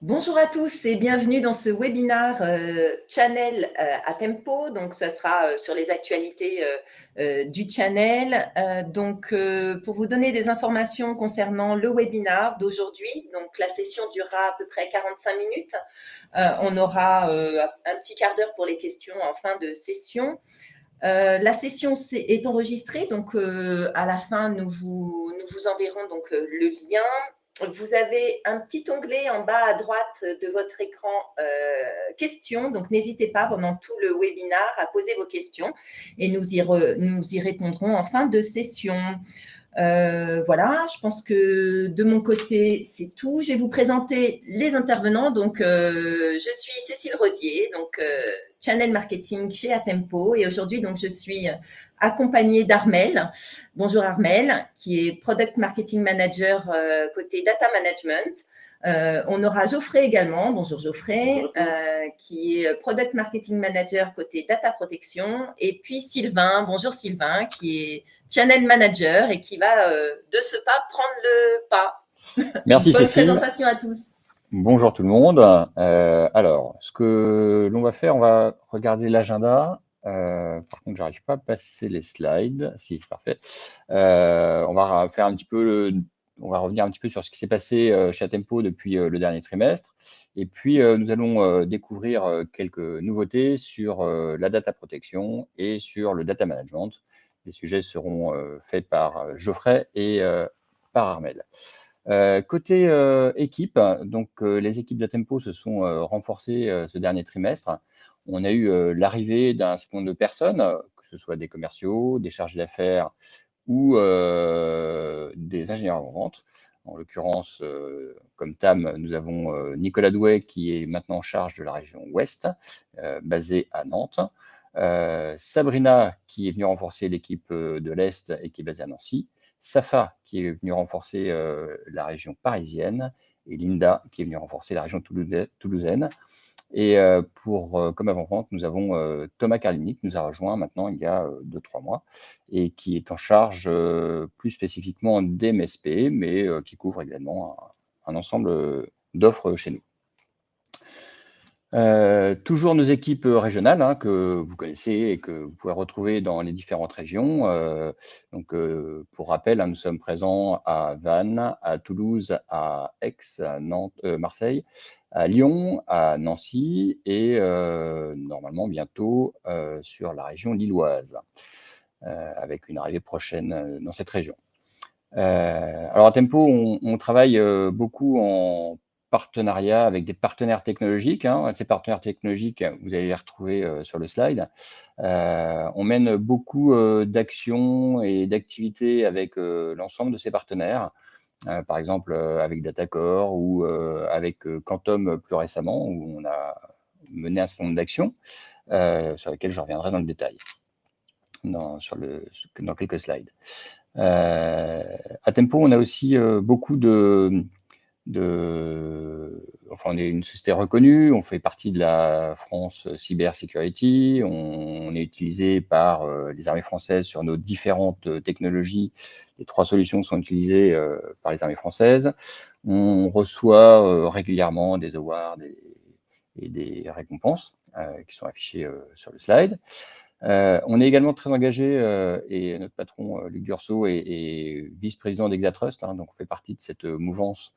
Bonjour à tous et bienvenue dans ce webinaire Channel à Tempo. Donc, ça sera sur les actualités du channel. Pour vous donner des informations concernant le webinaire d'aujourd'hui, donc la session durera à peu près 45 minutes. On aura un petit quart d'heure pour les questions en fin de session. La session est enregistrée, donc à la fin, nous vous enverrons donc le lien. Vous avez un petit onglet en bas à droite de votre écran questions, donc n'hésitez pas pendant tout le webinaire à poser vos questions et nous y répondrons en fin de session. Voilà, je pense que de mon côté, c'est tout. Je vais vous présenter les intervenants. Donc, je suis Cécile Rodier, donc Channel Marketing chez Atempo. Et aujourd'hui, donc, je suis accompagnée d'Armel. Bonjour Armel, qui est Product Marketing Manager côté Data Management. On aura Geoffrey également. Bonjour Geoffrey, qui est Product Marketing Manager côté Data Protection. Et puis Sylvain. Bonjour Sylvain, qui est Channel Manager et qui va de ce pas prendre le pas. Merci Bonne Cécile. présentation à tous. Bonjour tout le monde. Alors, ce que l'on va faire, on va regarder l'agenda. Par contre, j'arrive pas à passer les slides. Si, c'est parfait. On va faire un petit peu, on va revenir un petit peu sur ce qui s'est passé chez Atempo depuis le dernier trimestre. Et puis, nous allons découvrir quelques nouveautés sur la data protection et sur le data management. Les sujets seront faits par Geoffrey et par Armel. Côté équipe, donc les équipes d'Atempo se sont renforcées ce dernier trimestre. On a eu l'arrivée d'un certain nombre de personnes, que ce soit des commerciaux, des chargés d'affaires ou des ingénieurs en vente. En l'occurrence, comme TAM, nous avons Nicolas Douet qui est maintenant en charge de la région Ouest, basée à Nantes. Sabrina qui est venue renforcer l'équipe de l'Est et qui est basée à Nancy. Safa qui est venue renforcer la région parisienne et Linda qui est venue renforcer la région toulousaine. Et comme avant-vente, nous avons Thomas Carlini qui nous a rejoint maintenant il y a 2-3 mois et qui est en charge plus spécifiquement des MSP, mais qui couvre également un ensemble d'offres chez nous. Toujours nos équipes régionales hein, que vous connaissez et que vous pouvez retrouver dans les différentes régions. Pour rappel, hein, nous sommes présents à Vannes, à Toulouse, à Aix, à Nantes, Marseille, à Lyon, à Nancy et normalement bientôt sur la région lilloise, avec une arrivée prochaine dans cette région. Alors à Tempo, on travaille beaucoup en partenariat avec des partenaires technologiques. Hein. Ces partenaires technologiques, vous allez les retrouver sur le slide. On mène beaucoup d'actions et d'activités avec l'ensemble de ces partenaires. Par exemple, avec Datacore ou avec Quantum plus récemment, où on a mené un certain nombre d'actions sur lesquelles je reviendrai dans le détail dans quelques slides. À Tempo, on a aussi beaucoup enfin, on est une société reconnue, on fait partie de la France Cyber Security, on est utilisé par les armées françaises sur nos différentes technologies. Les 3 solutions sont utilisées par les armées françaises. On reçoit régulièrement des awards et des récompenses qui sont affichées sur le slide. On est également très engagé et notre patron Luc Dursault est vice-président d'Exatrust, hein, donc on fait partie de cette mouvance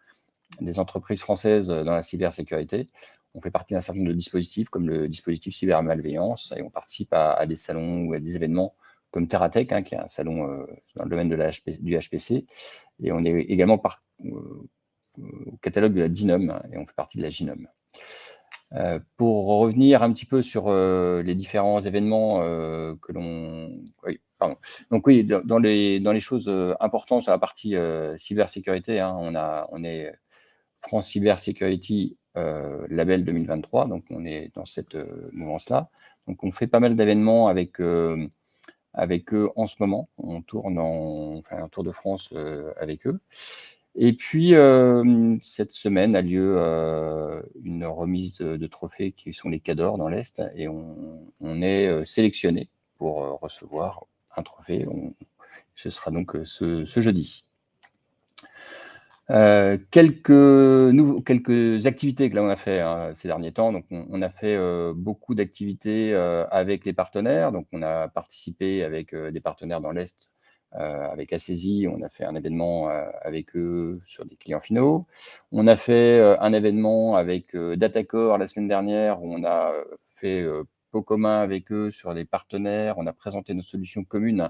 des entreprises françaises dans la cybersécurité. On fait partie d'un certain nombre de dispositifs comme le dispositif cybermalveillance et on participe à des salons ou à des événements comme Terratech, hein, qui est un salon dans le domaine du HPC, et on est également au catalogue de la DINOM et on fait partie de la GINOM. Pour revenir un petit peu sur les différents événements que l'on... Oui, pardon. Donc oui, dans les choses importantes sur la partie cybersécurité, hein, on est France Cyber Security label 2023, donc on est dans cette mouvance-là. Donc on fait pas mal d'événements avec eux en ce moment. On fait un tour de France avec eux. Et puis, cette semaine a lieu une remise de trophées qui sont les Cadors dans l'Est et on est sélectionné pour recevoir un trophée. Ce sera donc ce jeudi. Quelques activités que là on a fait ces derniers temps. Donc on a fait beaucoup d'activités avec les partenaires. Donc on a participé avec des partenaires dans l'Est, avec Acesi. On a fait un événement avec eux sur des clients finaux. On a fait un événement avec Datacore la semaine dernière où on a fait pot commun avec eux sur les partenaires. On a présenté nos solutions communes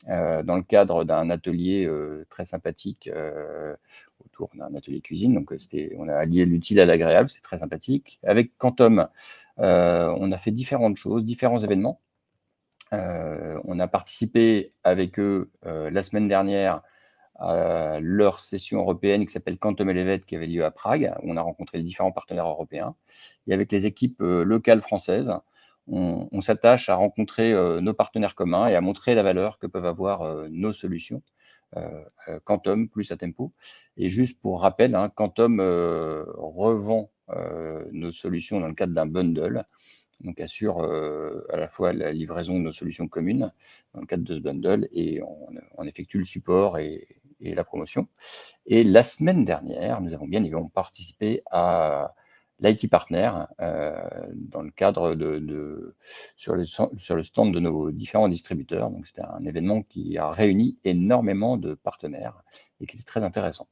dans le cadre d'un atelier très sympathique autour d'un atelier cuisine. Donc, on a allié l'utile à l'agréable, c'est très sympathique. Avec Quantum, on a fait différentes choses, différents événements. On a participé avec eux la semaine dernière à leur session européenne qui s'appelle Quantum Elevate, qui avait lieu à Prague, où on a rencontré les différents partenaires européens. Et avec les équipes locales françaises, on s'attache à rencontrer nos partenaires communs et à montrer la valeur que peuvent avoir nos solutions, Quantum plus Atempo. Et juste pour rappel, Quantum revend nos solutions dans le cadre d'un bundle, donc assure à la fois la livraison de nos solutions communes dans le cadre de ce bundle, et on effectue le support et la promotion. Et la semaine dernière, nous avons bien évidemment participé à l'IT Partner dans le cadre sur le stand de nos différents distributeurs. Donc c'était un événement qui a réuni énormément de partenaires et qui était très intéressant.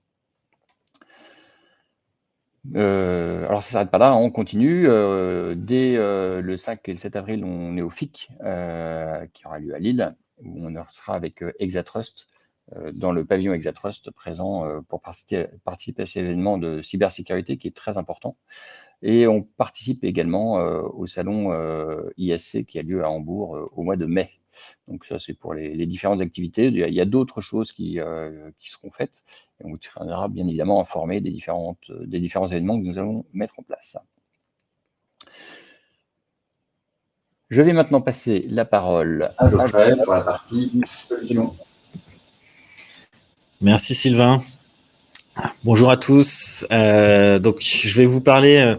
Alors ça ne s'arrête pas là, on continue. Dès le 5 et le 7 avril, on est au FIC, qui aura lieu à Lille, où on sera avec Exatrust, dans le pavillon Exatrust, présent pour participer à cet événement de cybersécurité qui est très important. Et on participe également au salon ISC qui a lieu à Hambourg au mois de mai. Donc ça, c'est pour les différentes activités. Il y a d'autres choses qui seront faites. Et on vous tiendra bien évidemment informé des différents événements que nous allons mettre en place. Je vais maintenant passer la parole à Geoffrey pour la partie solutions. Merci Sylvain. Bonjour à tous. Donc, je vais vous parler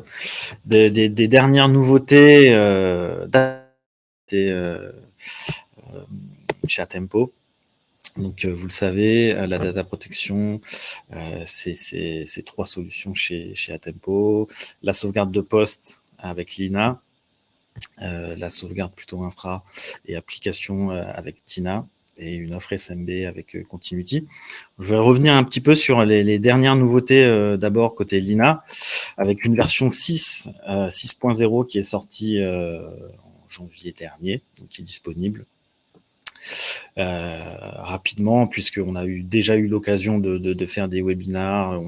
des dernières nouveautés chez Atempo. Donc, vous le savez, la data protection, c'est 3 solutions chez Atempo. La sauvegarde de poste avec Lina, la sauvegarde plutôt infra et application avec Tina, et une offre SMB avec Continuity. Je vais revenir un petit peu sur les dernières nouveautés d'abord côté Lina, avec une version 6.0 qui est sortie en janvier dernier, donc qui est disponible. Rapidement, puisqu'on a déjà eu l'occasion de faire des webinars,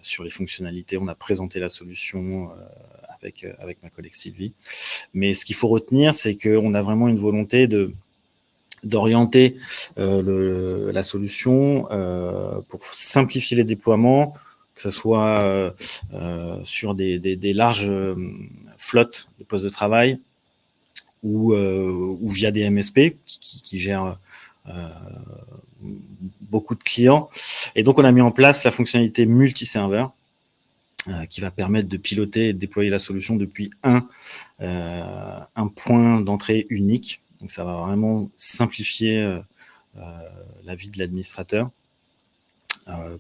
sur les fonctionnalités, on a présenté la solution avec ma collègue Sylvie. Mais ce qu'il faut retenir, c'est qu'on a vraiment une volonté d'orienter la solution pour simplifier les déploiements, que ce soit sur des larges flottes de postes de travail ou via des MSP qui gèrent beaucoup de clients. Et donc, on a mis en place la fonctionnalité multi-serveur qui va permettre de piloter et de déployer la solution depuis un point d'entrée unique. Donc, ça va vraiment simplifier la vie de l'administrateur.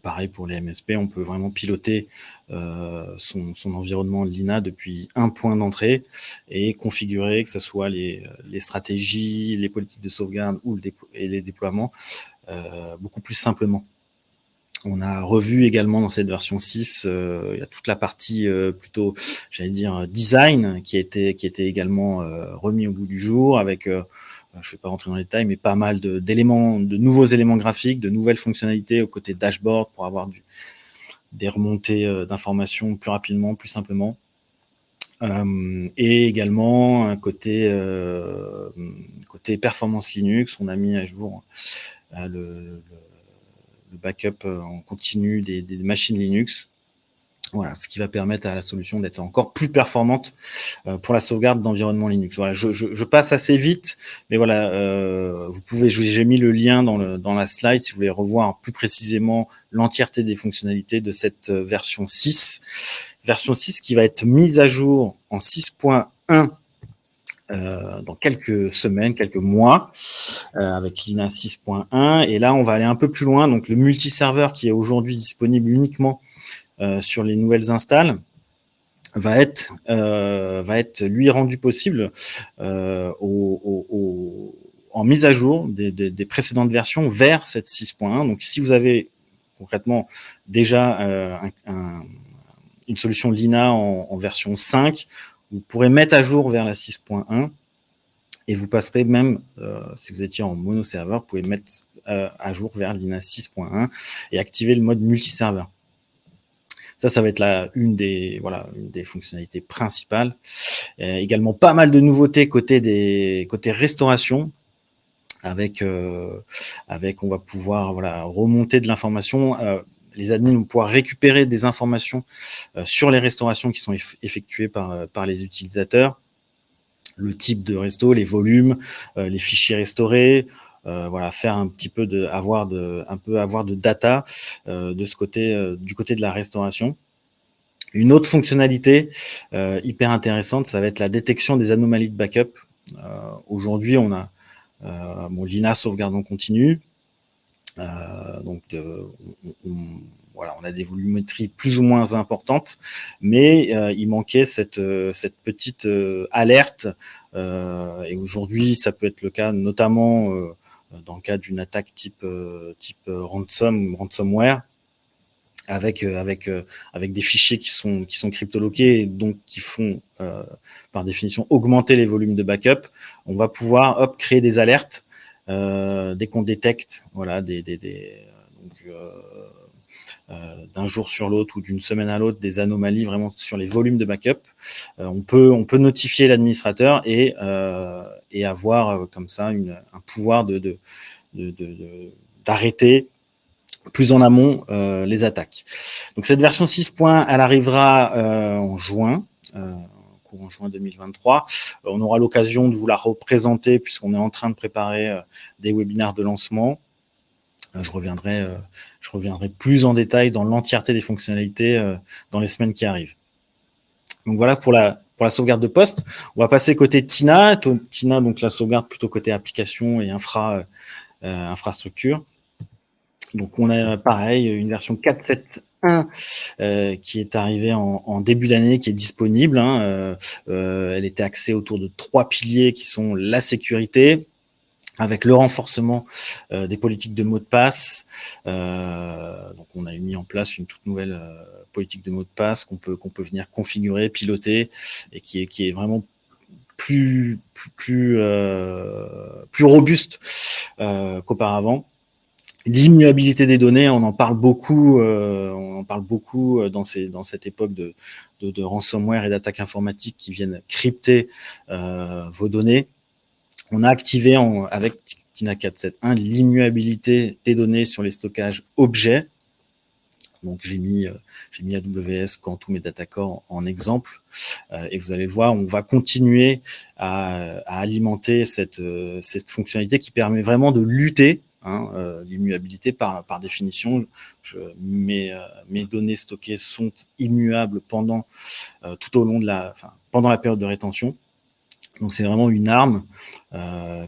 Pareil pour les MSP, on peut vraiment piloter son environnement Lina depuis un point d'entrée et configurer que ce soit les stratégies, les politiques de sauvegarde ou les déploiements beaucoup plus simplement. On a revu également dans cette version 6, il y a toute la partie plutôt, j'allais dire, design qui était également remis au goût du jour avec, je ne vais pas rentrer dans les détails, mais pas mal de nouveaux éléments graphiques, de nouvelles fonctionnalités au côté dashboard pour avoir des remontées d'informations plus rapidement, plus simplement. Et également un côté performance Linux, on a mis à jour le backup en continu des machines Linux. Voilà, ce qui va permettre à la solution d'être encore plus performante pour la sauvegarde d'environnement Linux. Voilà, je passe assez vite, mais voilà, vous pouvez, j'ai mis le lien dans la slide si vous voulez revoir plus précisément l'entièreté des fonctionnalités de cette version 6. Version 6 qui va être mise à jour en 6.1 dans quelques semaines, quelques mois, avec l'INA 6.1. Et là, on va aller un peu plus loin. Donc, le multiserveur qui est aujourd'hui disponible uniquement sur les nouvelles installs va être lui rendu possible en mise à jour des précédentes versions vers cette 6.1. Donc, si vous avez concrètement déjà une solution Lina en version 5, vous pourrez mettre à jour vers la 6.1 et vous passerez même, si vous étiez en monoserveur, vous pouvez mettre à jour vers Lina 6.1 et activer le mode multiserveur. Ça va être une des fonctionnalités principales. Également pas mal de nouveautés côté restauration. Avec on va pouvoir remonter de l'information. Les admins vont pouvoir récupérer des informations sur les restaurations qui sont effectuées par les utilisateurs, le type de resto, les volumes, les fichiers restaurés, faire un petit peu avoir de data de ce côté du côté de la restauration. Une autre fonctionnalité hyper intéressante, ça va être la détection des anomalies de backup. Aujourd'hui, on a Lina sauvegarde en continu. On a des volumétries plus ou moins importantes, mais il manquait cette petite alerte. Et aujourd'hui, ça peut être le cas, notamment dans le cas d'une attaque type ransomware, avec des fichiers qui sont cryptoloqués et donc qui font par définition augmenter les volumes de backup. On va pouvoir créer des alertes dès qu'on détecte d'un jour sur l'autre ou d'une semaine à l'autre des anomalies vraiment sur les volumes de backup. On peut notifier l'administrateur et avoir comme ça un pouvoir d'arrêter plus en amont les attaques. Donc cette version 6.1, elle arrivera en juin, courant juin 2023. On aura l'occasion de vous la représenter puisqu'on est en train de préparer des webinaires de lancement. Je reviendrai plus en détail dans l'entièreté des fonctionnalités dans les semaines qui arrivent. Donc voilà pour la sauvegarde de poste. On va passer côté TINA. TINA, donc la sauvegarde plutôt côté application et infrastructure. Donc, on a pareil, une version 4.7.1 qui est arrivée en début d'année, qui est disponible. Elle était axée autour de 3 piliers qui sont la sécurité, avec le renforcement des politiques de mots de passe. Donc, on a mis en place une toute nouvelle politique de mots de passe qu'on peut venir configurer, piloter, et qui est vraiment plus robuste qu'auparavant. L'immuabilité des données, on en parle beaucoup dans cette époque de ransomware et d'attaques informatiques qui viennent crypter vos données. On a activé avec TINA 4.7.1 l'immuabilité des données sur les stockages objets. Donc j'ai mis AWS, Quantum et Datacore en exemple, et vous allez le voir, on va continuer à alimenter cette fonctionnalité qui permet vraiment de lutter. L'immuabilité par définition, mes données stockées sont immuables tout au long pendant la période de rétention. Donc c'est vraiment une arme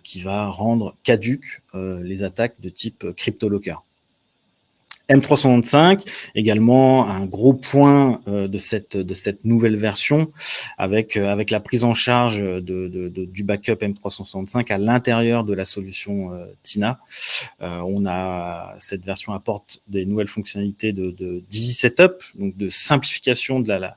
qui va rendre caduques les attaques de type CryptoLocker. M365, également un gros point de cette nouvelle version avec la prise en charge du backup M365 à l'intérieur de la solution TINA. Cette version apporte des nouvelles fonctionnalités d'easy setup, donc de simplification de la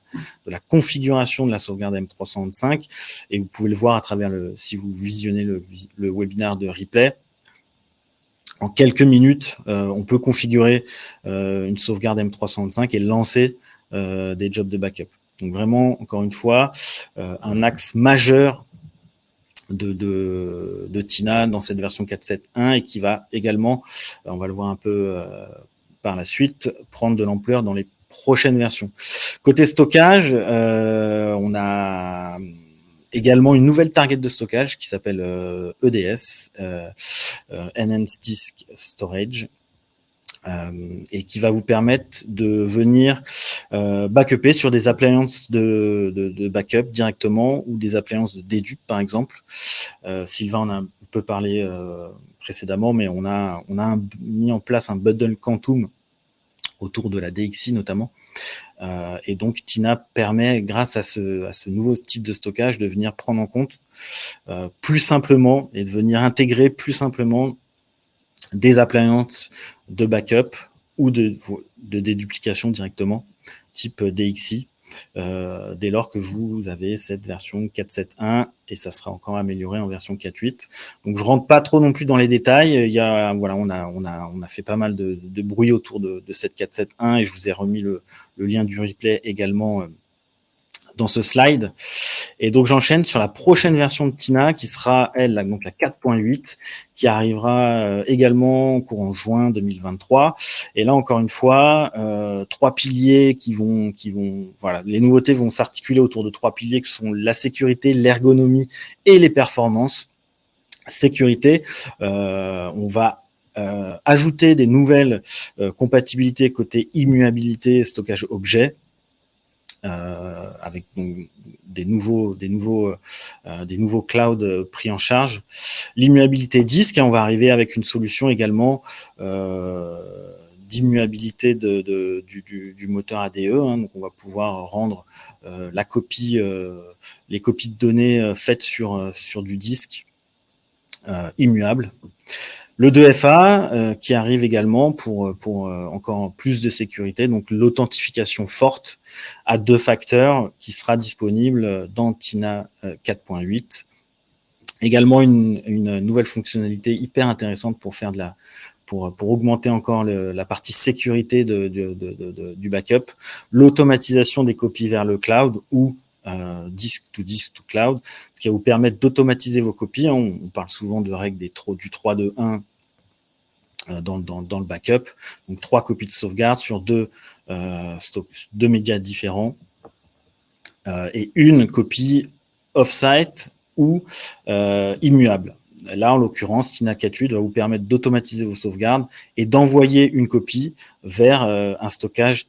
configuration de la sauvegarde M365, et vous pouvez le voir à travers si vous visionnez le webinaire de replay. En quelques minutes, on peut configurer une sauvegarde M365 et lancer des jobs de backup. Donc vraiment, encore une fois, un axe majeur de TINA dans cette version 4.7.1 et qui va également, on va le voir un peu par la suite, prendre de l'ampleur dans les prochaines versions. Côté stockage, on a également une nouvelle target de stockage qui s'appelle EDS, Enhanced Disk Storage, et qui va vous permettre de venir backuper sur des appliances de backup directement ou des appliances de dédupe, par exemple. Sylvain en a un peu parlé précédemment, mais on a mis en place un bundle Quantum autour de la DXi notamment. Et donc, Tina permet, grâce à ce nouveau type de stockage, de venir prendre en compte plus simplement et de venir intégrer plus simplement des appliances de backup ou de déduplication directement, type DXi, dès lors que vous avez cette version 4.7.1 et ça sera encore amélioré en version 4.8. Donc je rentre pas trop non plus dans les détails. On a fait pas mal de bruit autour de cette 4.7.1 et je vous ai remis le lien du replay également dans ce slide. Et donc j'enchaîne sur la prochaine version de Tina qui sera donc la 4.8 qui arrivera également courant juin 2023. Et là encore une fois, trois piliers qui vont voilà, les nouveautés vont s'articuler autour de trois piliers qui sont la sécurité, l'ergonomie et les performances. Sécurité, on va ajouter des nouvelles compatibilités côté immuabilité, stockage objet. Avec donc, des nouveaux clouds pris en charge. L'immuabilité disque, on va arriver avec une solution également d'immuabilité du moteur ADE. Donc on va pouvoir rendre les copies de données faites sur du disque immuable. Le 2FA qui arrive également pour encore plus de sécurité, donc l'authentification forte à 2 facteurs qui sera disponible dans Tina 4.8. Également une nouvelle fonctionnalité hyper intéressante pour faire pour augmenter encore la partie sécurité du backup, l'automatisation des copies vers le cloud ou disk to cloud, ce qui va vous permettre d'automatiser vos copies. On parle souvent de règles du 3-2-1 dans le backup. Donc 3 copies de sauvegarde sur deux médias différents et une copie off-site ou immuable. Là, en l'occurrence, Tina 4.8 va vous permettre d'automatiser vos sauvegardes et d'envoyer une copie vers un stockage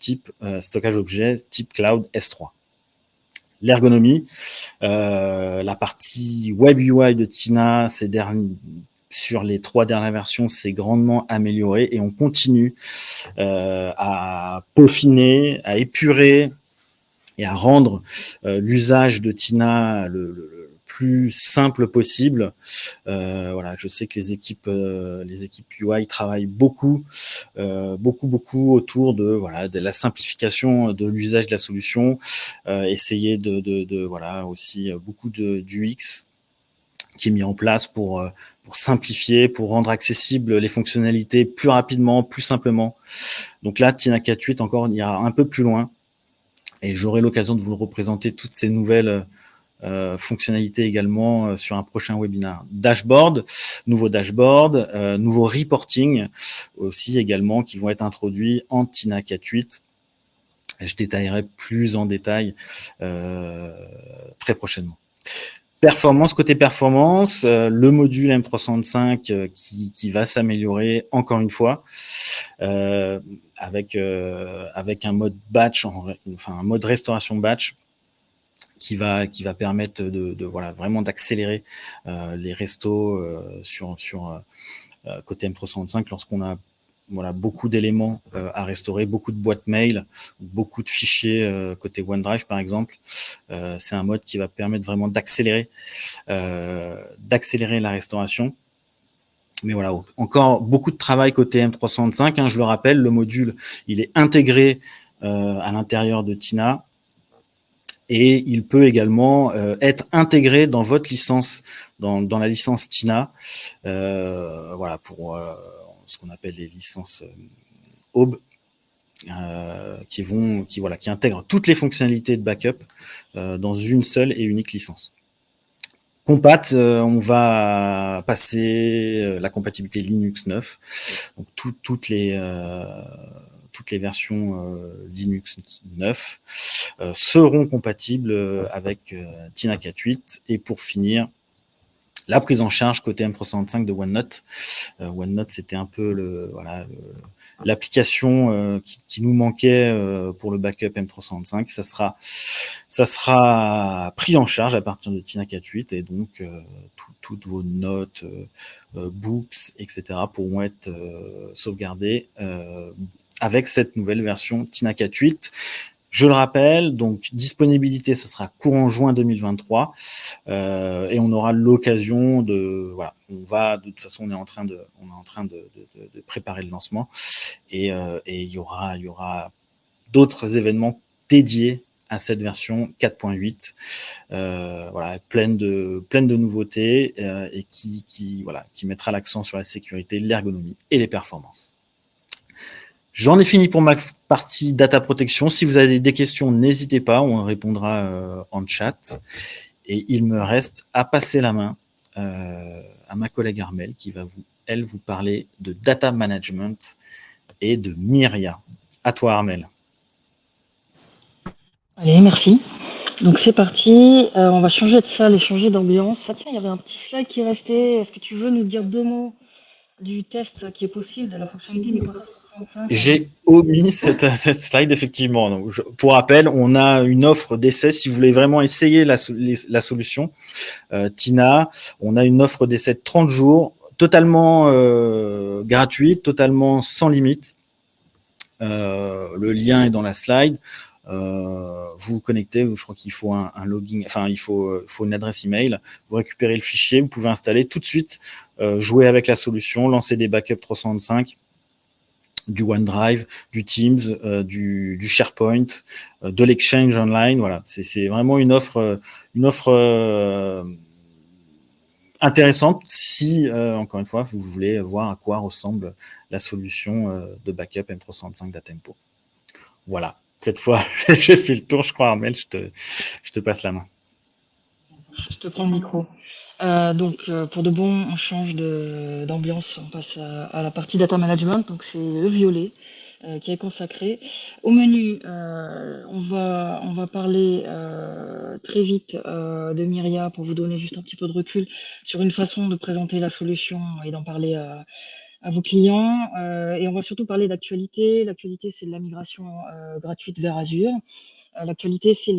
objet type cloud S3. L'ergonomie, la partie web UI de Tina, sur les 3 dernières versions, c'est grandement amélioré et on continue à peaufiner, à épurer et à rendre l'usage de Tina le plus simple possible. Voilà, je sais que les équipes UI travaillent beaucoup autour de la simplification de l'usage de la solution, essayer de voilà aussi beaucoup d'UX qui est mis en place pour simplifier, pour rendre accessibles les fonctionnalités plus rapidement, plus simplement. Donc là, Tina 4.8 encore, il ira un peu plus loin et j'aurai l'occasion de vous représenter toutes ces nouvelles fonctionnalités également sur un prochain webinaire. Nouveau dashboard, nouveau reporting aussi également qui vont être introduits en Tina 4.8. Je détaillerai plus en détail très prochainement. Côté performance, le module M365 qui va s'améliorer encore une fois avec un mode batch, un mode restauration batch qui va permettre de vraiment d'accélérer les restos sur côté M365 lorsqu'on a beaucoup d'éléments à restaurer, beaucoup de boîtes mail, beaucoup de fichiers côté OneDrive par exemple. C'est un mode qui va permettre vraiment d'accélérer la restauration. Mais voilà, encore beaucoup de travail côté M365. Je le rappelle, le module, il est intégré à l'intérieur de Tina et il peut également être intégré dans votre licence, dans la licence Tina, pour ce qu'on appelle les licences Aube, qui intègrent toutes les fonctionnalités de backup dans une seule et unique licence. Compat, on va passer la compatibilité Linux 9, donc toutes les versions Linux 9 seront compatibles avec Tina 4.8 et pour finir la prise en charge côté M365 de OneNote. OneNote, c'était un peu l'application qui nous manquait pour le backup M365. Ça sera pris en charge à partir de Tina 4.8 et donc toutes vos notes, books, etc. pourront être sauvegardées avec cette nouvelle version Tina 4.8. Je le rappelle, donc disponibilité, ça sera courant juin 2023 et on aura l'occasion de, voilà, de toute façon on est en train de préparer le lancement et il y aura d'autres événements dédiés à cette version 4.8, voilà, pleine de nouveautés et qui mettra l'accent sur la sécurité, l'ergonomie et les performances. J'en ai fini pour ma partie data protection. Si vous avez des questions, n'hésitez pas, on répondra en chat. Et il me reste à passer la main à ma collègue Armelle qui va vous parler de data management et de Myria. À toi Armelle. Allez, merci. Donc c'est parti, on va changer de salle et changer d'ambiance. Ah tiens, il y avait un petit slide qui restait. Est-ce que tu veux nous dire 2 mots du test qui est possible de la fonctionnalité Microsoft 365 ? J'ai omis cette slide, effectivement. Donc, pour rappel, on a une offre d'essai. Si vous voulez vraiment essayer la solution, Tina, on a une offre d'essai de 30 jours, totalement gratuite, totalement sans limite. Le lien est dans la slide. Vous vous connectez, je crois qu'il faut un login, enfin il faut une adresse email, vous récupérez le fichier, vous pouvez installer tout de suite, jouer avec la solution, lancer des backups 365, du OneDrive, du Teams, du SharePoint, de l'Exchange Online, voilà, c'est vraiment une offre intéressante si, encore une fois, vous voulez voir à quoi ressemble la solution de backup M365 d'Atempo. Voilà. Cette fois, j'ai fait le tour, je crois, Armelle, je te passe la main. Je te prends le micro. Donc, pour de bon, on change d'ambiance, on passe à la partie data management, donc c'est le violet qui est consacré. Au menu, on va parler très vite de Myria pour vous donner juste un petit peu de recul sur une façon de présenter la solution et d'en parler à vos clients. Et on va surtout parler d'actualité. L'actualité, c'est de la migration gratuite vers Azure. L'actualité, je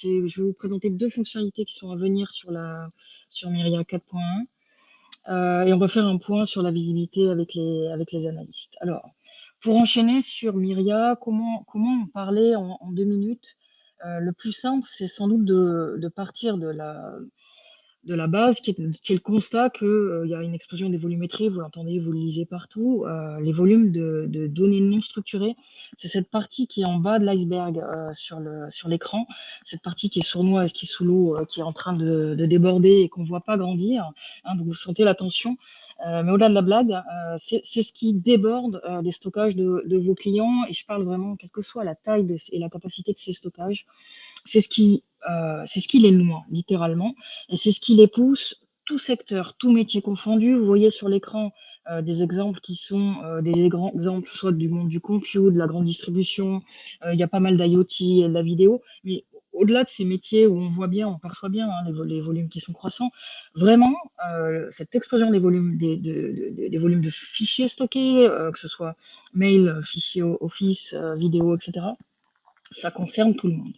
vais vous présenter 2 fonctionnalités qui sont à venir sur Myria 4.1. Et on va faire un point sur la visibilité avec les analystes. Alors, pour enchaîner sur Myria, comment en parler en 2 minutes? Le plus simple, c'est sans doute de partir de la base, qui est le constat qu'il y a une explosion des volumétries, vous l'entendez, vous le lisez partout, les volumes de données non structurées, c'est cette partie qui est en bas de l'iceberg sur l'écran, cette partie qui est sournoise, qui est sous l'eau, qui est en train de déborder et qu'on ne voit pas grandir, hein, donc vous sentez la tension. Mais au-delà de la blague, c'est ce qui déborde des stockages de vos clients, et je parle vraiment, quelle que soit la taille et la capacité de ces stockages, c'est ce qui les noie, littéralement, et c'est ce qui les pousse, tout secteur, tout métier confondu. Vous voyez sur l'écran des exemples qui sont des grands exemples, soit du monde du compute, de la grande distribution, il y a pas mal d'IoT et de la vidéo, mais au-delà de ces métiers où on voit bien, on perçoit bien les volumes qui sont croissants, vraiment, cette explosion des volumes, des volumes de fichiers stockés, que ce soit mail, fichiers Office, vidéo, etc., ça concerne tout le monde.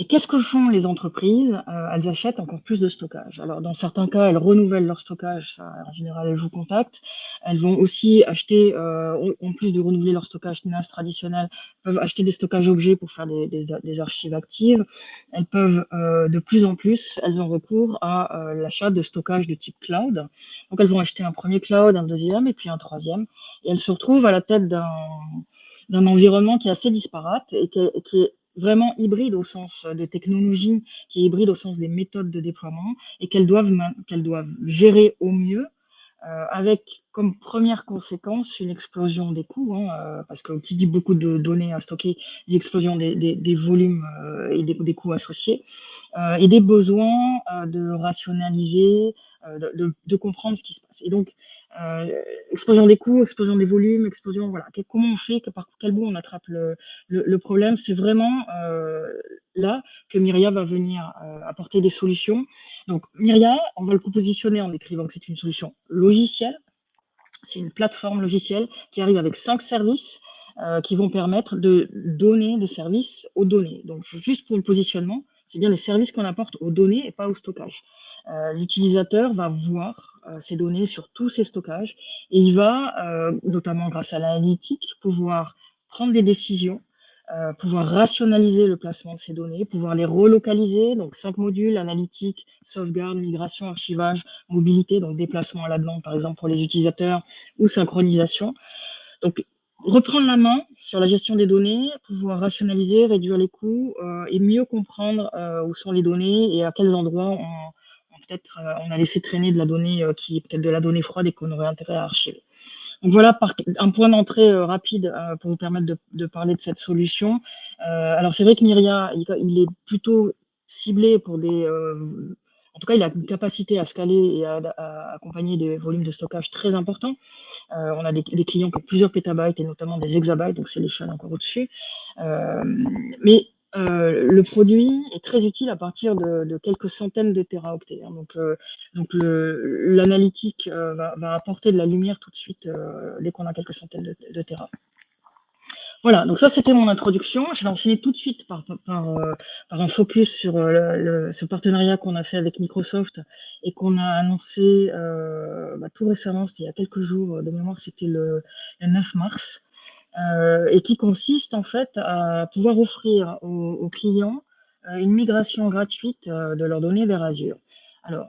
Et qu'est-ce que font les entreprises? Elles achètent encore plus de stockage. Alors, dans certains cas, elles renouvellent leur stockage. Ça, en général, elles vous contactent. Elles vont aussi acheter, en plus de renouveler leur stockage NAS traditionnel, peuvent acheter des stockages objets pour faire des archives actives. Elles peuvent, de plus en plus, elles ont recours à l'achat de stockage de type cloud. Donc, elles vont acheter un premier cloud, un deuxième et puis un troisième. Et elles se retrouvent à la tête d'un environnement qui est assez disparate et qui est vraiment hybride au sens de technologie, qui est hybride au sens des méthodes de déploiement, et qu'elles doivent gérer au mieux, avec comme première conséquence une explosion des coûts, parce que qui dit beaucoup de données à stocker, dit explosion des volumes et des coûts associés, et des besoins de rationaliser, de comprendre ce qui se passe. Et donc, explosion des coûts, explosion des volumes, explosion, voilà. Comment on fait, par quel bout on attrape le problème? C'est vraiment là que Myria va venir apporter des solutions. Donc Myria, on va le positionner en décrivant que c'est une solution logicielle. C'est une plateforme logicielle qui arrive avec 5 services qui vont permettre de donner des services aux données. Donc, juste pour le positionnement, c'est bien les services qu'on apporte aux données et pas au stockage. L'utilisateur va voir ces données sur tous ces stockages et il va, notamment grâce à l'analytique, pouvoir prendre des décisions, pouvoir rationaliser le placement de ces données, pouvoir les relocaliser, donc 5 modules, analytique, sauvegarde, migration, archivage, mobilité, donc déplacement à la demande par exemple pour les utilisateurs ou synchronisation. Donc reprendre la main sur la gestion des données, pouvoir rationaliser, réduire les coûts et mieux comprendre où sont les données et à quels endroits peut-être on a laissé traîner de la donnée qui est peut-être de la donnée froide et qu'on aurait intérêt à archiver. Donc voilà un point d'entrée rapide pour vous permettre de parler de cette solution. Alors c'est vrai que Myria, il est plutôt ciblé pour des... en tout cas, il a une capacité à scaler et à accompagner des volumes de stockage très importants. On a des clients qui ont plusieurs pétabytes et notamment des hexabytes, donc c'est l'échelle encore au-dessus. Mais le produit est très utile à partir de quelques centaines de téraoctets. Hein. Donc l'analytique va apporter de la lumière tout de suite dès qu'on a quelques centaines de téra. Voilà, donc ça c'était mon introduction. Je vais enchaîner tout de suite par un focus sur ce partenariat qu'on a fait avec Microsoft et qu'on a annoncé tout récemment, c'était il y a quelques jours, de mémoire c'était le 9 mars, et qui consiste en fait à pouvoir offrir aux clients une migration gratuite de leurs données vers Azure. Alors,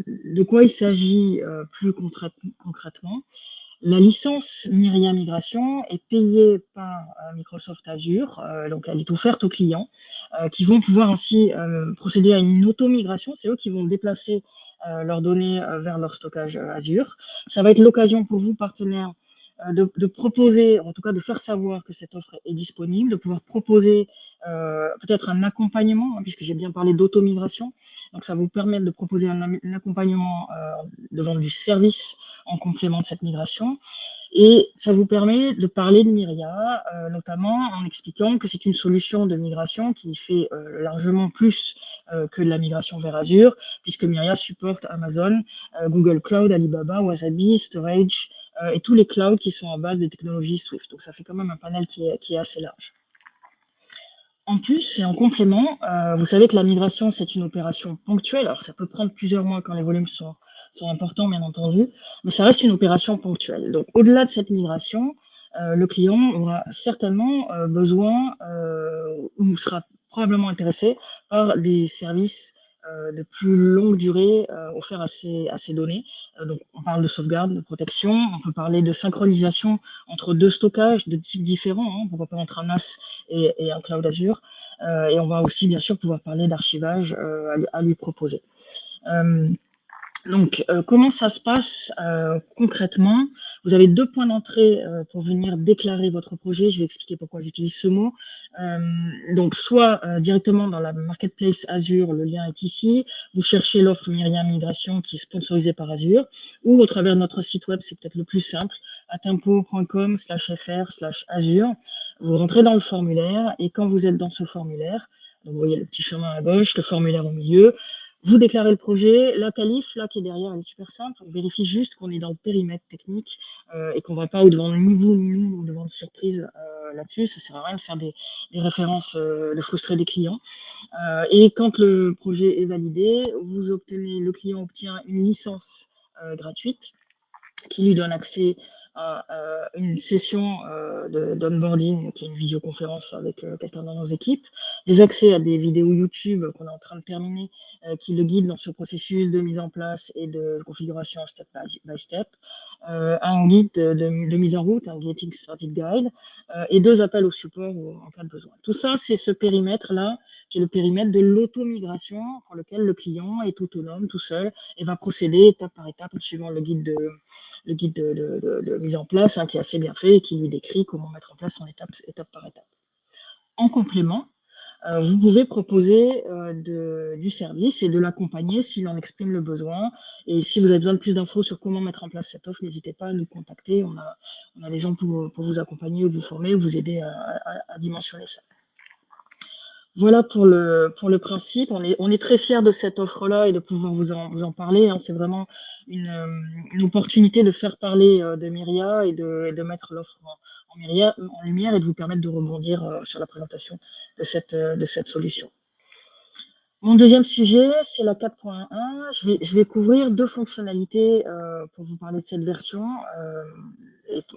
de quoi il s'agit plus concrètement? La licence Myria Migration est payée par Microsoft Azure, donc elle est offerte aux clients qui vont pouvoir ainsi procéder à une auto-migration. C'est eux qui vont déplacer leurs données vers leur stockage Azure. Ça va être l'occasion pour vous, partenaires, de proposer, en tout cas de faire savoir que cette offre est disponible, de pouvoir proposer peut-être un accompagnement, hein, puisque j'ai bien parlé d'auto-migration. Donc ça va vous permettre de proposer un accompagnement de vendre du service en complément de cette migration. Et ça vous permet de parler de Myria, notamment en expliquant que c'est une solution de migration qui fait largement plus que de la migration vers Azure, puisque Myria supporte Amazon, Google Cloud, Alibaba, Wasabi, Storage et tous les clouds qui sont à base des technologies Swift. Donc ça fait quand même un panel qui est assez large. En plus et en complément, vous savez que la migration, c'est une opération ponctuelle. Alors, ça peut prendre plusieurs mois quand les volumes sont importants, bien entendu, mais ça reste une opération ponctuelle. Donc, au-delà de cette migration, le client aura certainement besoin ou sera probablement intéressé par des services de plus longue durée offerts à ces données. Donc, on parle de sauvegarde, de protection, on peut parler de synchronisation entre deux stockages de types différents, hein, pourquoi pas entre un NAS et un Cloud Azure. Et on va aussi, bien sûr, pouvoir parler d'archivage à lui proposer. Donc, comment ça se passe concrètement? Vous avez 2 points d'entrée pour venir déclarer votre projet. Je vais expliquer pourquoi j'utilise ce mot. Donc, soit directement dans la marketplace Azure, le lien est ici. Vous cherchez l'offre Myria Migration qui est sponsorisée par Azure, ou au travers de notre site web, c'est peut-être le plus simple, atempo.com/fr/Azure. Vous rentrez dans le formulaire et quand vous êtes dans ce formulaire, donc vous voyez le petit chemin à gauche, le formulaire au milieu. Vous déclarez le projet, la qualif, là, qui est derrière, elle est super simple. On vérifie juste qu'on est dans le périmètre technique et qu'on ne va pas au-devant ni vous, ni nous, au-devant de surprise là-dessus. Ça ne sert à rien de faire des références, de frustrer des clients. Et quand le projet est validé, le client obtient une licence gratuite qui lui donne accès à une session d'onboarding, qui est une visioconférence avec quelqu'un dans nos équipes, des accès à des vidéos YouTube qu'on est en train de terminer, qui le guident dans ce processus de mise en place et de configuration step by step, un guide de mise en route, un Getting Started Guide, et 2 appels au support en cas de besoin. Tout ça, c'est ce périmètre-là, qui est le périmètre de l'automigration, pour lequel le client est autonome, tout seul, et va procéder étape par étape en suivant le guide de mise en place, hein, qui est assez bien fait et qui lui décrit comment mettre en place son étape par étape. En complément, vous pouvez proposer du service et de l'accompagner s'il en exprime le besoin. Et si vous avez besoin de plus d'infos sur comment mettre en place cette offre, n'hésitez pas à nous contacter. On a des gens pour vous accompagner ou vous former ou vous aider à dimensionner ça. Voilà pour le principe. On est très fiers de cette offre-là et de pouvoir vous en parler, hein. C'est vraiment une opportunité de faire parler de Myria et de mettre l'offre en lumière et de vous permettre de rebondir sur la présentation de cette solution. Mon deuxième sujet, c'est la 4.1. Je vais couvrir deux fonctionnalités pour vous parler de cette version,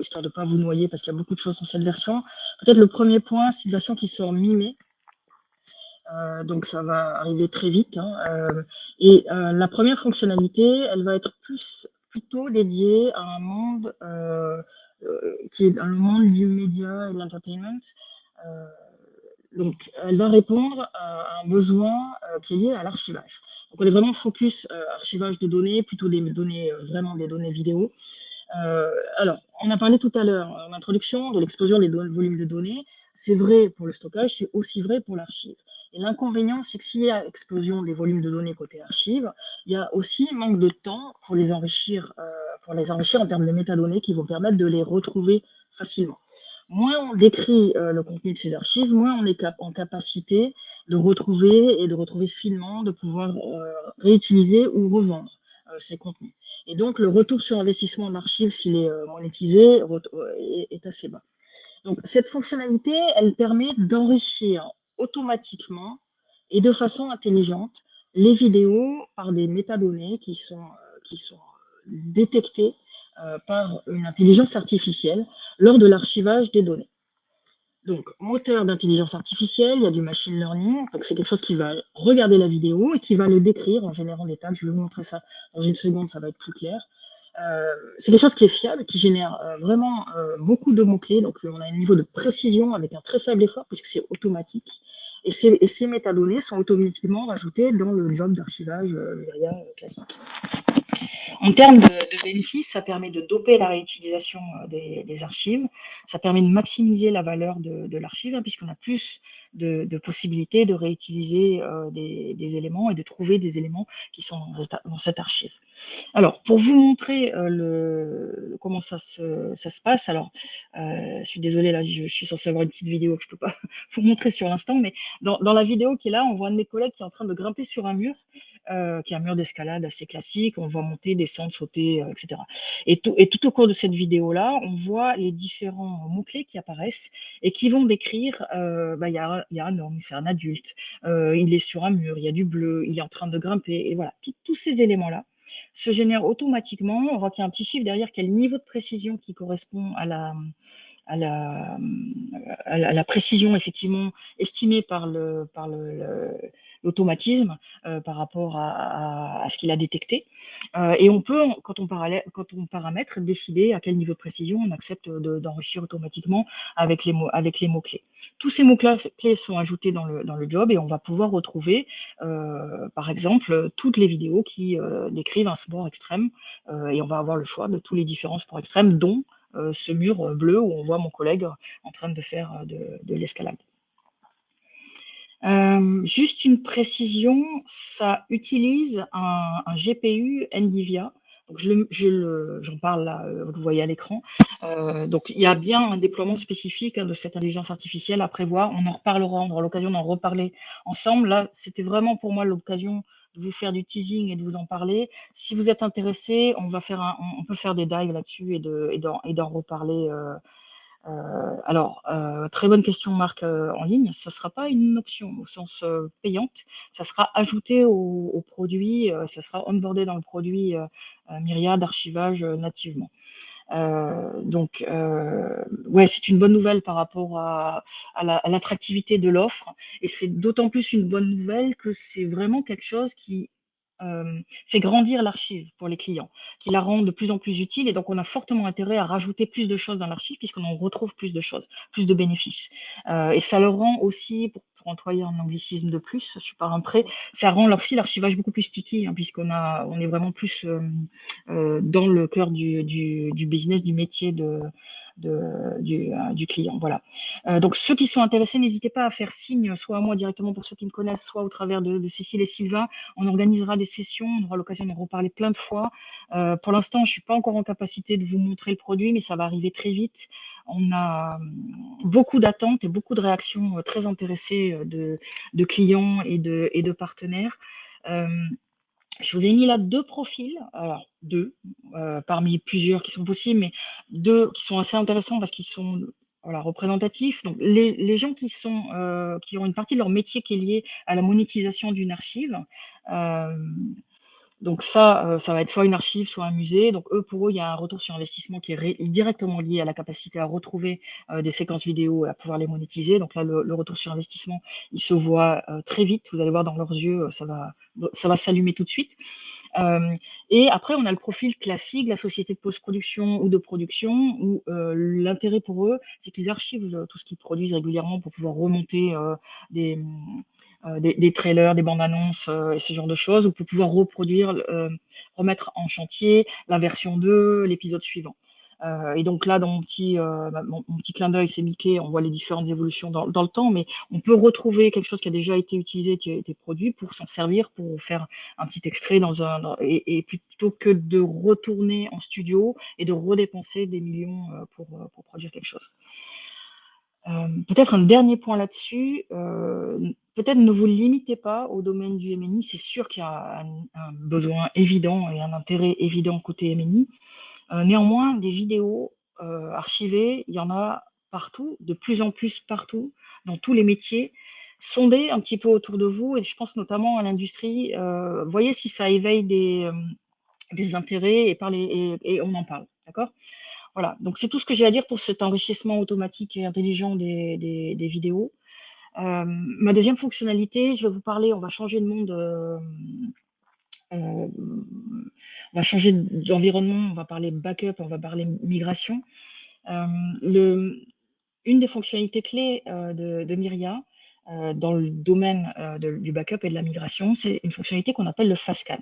histoire de ne pas vous noyer parce qu'il y a beaucoup de choses dans cette version. Peut-être le premier point, c'est une version qui sort mi-mai. Donc ça va arriver très vite, hein. La première fonctionnalité, elle va être plutôt dédiée à un monde qui est dans le monde du média et de l'entertainment. Donc, elle va répondre à un besoin qui est lié à l'archivage. Donc, on est vraiment focus archivage de données, plutôt des données, vraiment des données vidéo. Alors, on a parlé tout à l'heure en introduction de l'explosion des volumes de données. C'est vrai pour le stockage, c'est aussi vrai pour l'archive. Et l'inconvénient, c'est que s'il y a explosion des volumes de données côté archive, il y a aussi manque de temps pour les enrichir en termes de métadonnées qui vont permettre de les retrouver facilement. Moins on décrit le contenu de ces archives, moins on est en capacité de retrouver finement, de pouvoir réutiliser ou revendre ces contenus. Et donc, le retour sur investissement en archives, s'il est monétisé, est assez bas. Donc, cette fonctionnalité, elle permet d'enrichir automatiquement et de façon intelligente les vidéos par des métadonnées qui sont détectées par une intelligence artificielle lors de l'archivage des données. Donc, moteur d'intelligence artificielle, il y a du machine learning, donc c'est quelque chose qui va regarder la vidéo et qui va le décrire en générant des tags. Je vais vous montrer ça dans une seconde, ça va être plus clair. C'est quelque chose qui est fiable, qui génère vraiment beaucoup de mots-clés. Donc, on a un niveau de précision avec un très faible effort puisque c'est automatique. Et ces métadonnées sont automatiquement rajoutées dans le job d'archivage Myria classique. En termes de bénéfices, ça permet de doper la réutilisation des archives, ça permet de maximiser la valeur de l'archive, hein, puisqu'on a plus de possibilités de réutiliser des éléments et de trouver des éléments qui sont dans cette archive. Alors, pour vous montrer comment ça se passe, alors, je suis désolée, là, je suis censée avoir une petite vidéo que je ne peux pas vous montrer sur l'instant, mais dans la vidéo qui est là, on voit un de mes collègues qui est en train de grimper sur un mur, qui est un mur d'escalade assez classique, on voit monter, descendre, sauter, etc. Et tout au cours de cette vidéo-là, on voit les différents mots-clés qui apparaissent et qui vont décrire, il y a un homme, c'est un adulte, il est sur un mur, il y a du bleu, il est en train de grimper, et voilà, tous ces éléments-là se génère automatiquement. On voit qu'il y a un petit chiffre derrière qui a le niveau de précision qui correspond à la précision effectivement estimée par l'automatisme par rapport à ce qu'il a détecté. Et on peut, quand on paramètre, décider à quel niveau de précision on accepte d'enrichir automatiquement avec les mots-clés. Tous ces mots-clés sont ajoutés dans le job et on va pouvoir retrouver, par exemple, toutes les vidéos qui décrivent un sport extrême et on va avoir le choix de tous les différents sports extrêmes, dont ce mur bleu où on voit mon collègue en train de faire de l'escalade. Juste une précision, ça utilise un GPU NVIDIA. Donc j'en parle là, vous le voyez à l'écran. Donc il y a bien un déploiement spécifique de cette intelligence artificielle à prévoir. On en reparlera, on aura l'occasion d'en reparler ensemble. Là, c'était vraiment pour moi l'occasion de vous faire du teasing et de vous en parler. Si vous êtes intéressé, on peut faire des dives là-dessus et d'en reparler. Très bonne question, Marc, en ligne. Ça ne sera pas une option au sens payante. Ça sera ajouté au produit, ça sera onboardé dans le produit Myria d'archivage nativement. Ouais, c'est une bonne nouvelle par rapport à l'attractivité de l'offre. Et c'est d'autant plus une bonne nouvelle que c'est vraiment quelque chose qui fait grandir l'archive pour les clients, qui la rend de plus en plus utile. Et donc, on a fortement intérêt à rajouter plus de choses dans l'archive puisqu'on en retrouve plus de choses, plus de bénéfices. Et ça le rend aussi, pour employer un anglicisme de plus, je suis pas un prêt, ça rend aussi l'archivage beaucoup plus sticky, hein, puisqu'on est vraiment plus dans le cœur du business, du métier du client. Voilà. Donc, ceux qui sont intéressés, n'hésitez pas à faire signe, soit à moi directement pour ceux qui me connaissent, soit au travers de Cécile et Sylvain. On organisera des sessions, on aura l'occasion d'en reparler plein de fois. Pour l'instant, je ne suis pas encore en capacité de vous montrer le produit, mais ça va arriver très vite. on a beaucoup d'attentes et beaucoup de réactions très intéressées de clients et de partenaires. Je vous ai mis là 2 profils, alors 2 parmi plusieurs qui sont possibles, mais 2 qui sont assez intéressants parce qu'ils sont représentatifs. Donc les gens qui ont une partie de leur métier qui est liée à la monétisation d'une archive. Donc ça va être soit une archive, soit un musée. Donc pour eux, il y a un retour sur investissement qui est directement lié à la capacité à retrouver des séquences vidéo et à pouvoir les monétiser. Donc là, le retour sur investissement, il se voit très vite. Vous allez voir dans leurs yeux, ça va s'allumer tout de suite. Et après, on a le profil classique, la société de post-production ou de production, où l'intérêt pour eux, c'est qu'ils archivent tout ce qu'ils produisent régulièrement pour pouvoir remonter des trailers, des bandes annonces et ce genre de choses, ou pour pouvoir remettre en chantier la version 2, l'épisode suivant. Et donc là, dans mon petit clin d'œil, c'est Mickey, on voit les différentes évolutions dans le temps, mais on peut retrouver quelque chose qui a déjà été utilisé, qui a été produit, pour s'en servir, pour faire un petit extrait et plutôt que de retourner en studio et de redépenser des millions pour produire quelque chose. Peut-être un dernier point là-dessus, peut-être ne vous limitez pas au domaine du MNI, c'est sûr qu'il y a un besoin évident et un intérêt évident côté MNI. Néanmoins, des vidéos archivées, il y en a partout, de plus en plus partout, dans tous les métiers. Sondez un petit peu autour de vous, et je pense notamment à l'industrie. Voyez si ça éveille des intérêts et on en parle, d'accord ? Voilà, donc c'est tout ce que j'ai à dire pour cet enrichissement automatique et intelligent des vidéos. Ma deuxième fonctionnalité, je vais vous parler, on va changer de monde, on va changer d'environnement, on va parler backup, on va parler migration. Une des fonctionnalités clés de Myria dans le domaine du backup et de la migration, c'est une fonctionnalité qu'on appelle le FastScan.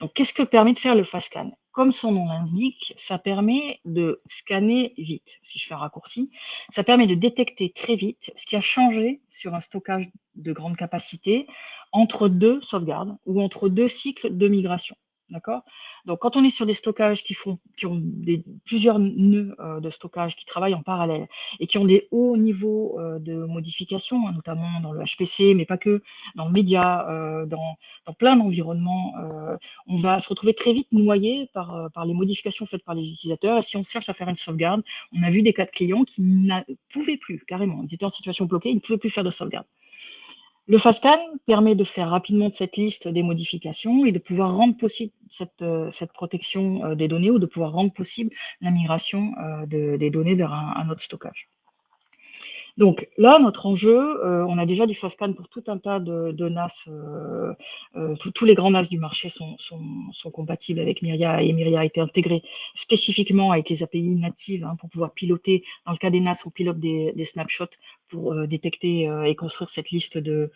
Donc, qu'est-ce que permet de faire le FastScan ? Comme son nom l'indique, ça permet de scanner vite, si je fais un raccourci. Ça permet de détecter très vite ce qui a changé sur un stockage de grande capacité entre 2 sauvegardes ou entre 2 cycles de migration. D'accord ? Donc, quand on est sur des stockages qui ont plusieurs nœuds de stockage qui travaillent en parallèle et qui ont des hauts niveaux de modification, notamment dans le HPC, mais pas que, dans le média, dans plein d'environnements, on va se retrouver très vite noyé par les modifications faites par les utilisateurs. Et si on cherche à faire une sauvegarde, on a vu des cas de clients qui ne pouvaient plus, carrément, ils étaient en situation bloquée, ils ne pouvaient plus faire de sauvegarde. Le FastScan permet de faire rapidement de cette liste des modifications et de pouvoir rendre possible cette protection des données, ou de pouvoir rendre possible la migration des données vers un autre stockage. Donc là, notre enjeu, on a déjà du FastScan pour tout un tas de NAS. Tous les grands NAS du marché sont compatibles avec Myria, et Myria a été intégré spécifiquement avec les API natives pour pouvoir piloter. Dans le cas des NAS, on pilote des snapshots pour détecter et construire cette liste de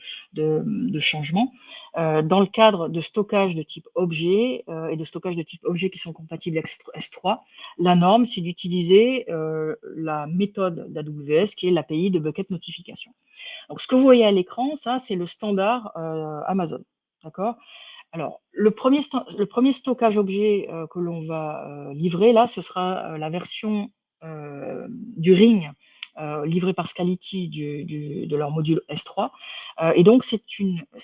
changements. Dans le cadre de stockage de type objet et de stockage de type objet qui sont compatibles avec S3, la norme, c'est d'utiliser la méthode d'AWS qui est l'API de Bucket Notification. Donc, ce que vous voyez à l'écran, ça, c'est le standard Amazon. D'accord ? Alors, le premier stockage objet que l'on va livrer, là, ce sera la version du Ring livrée par Scality de leur module S3. Et donc, c'est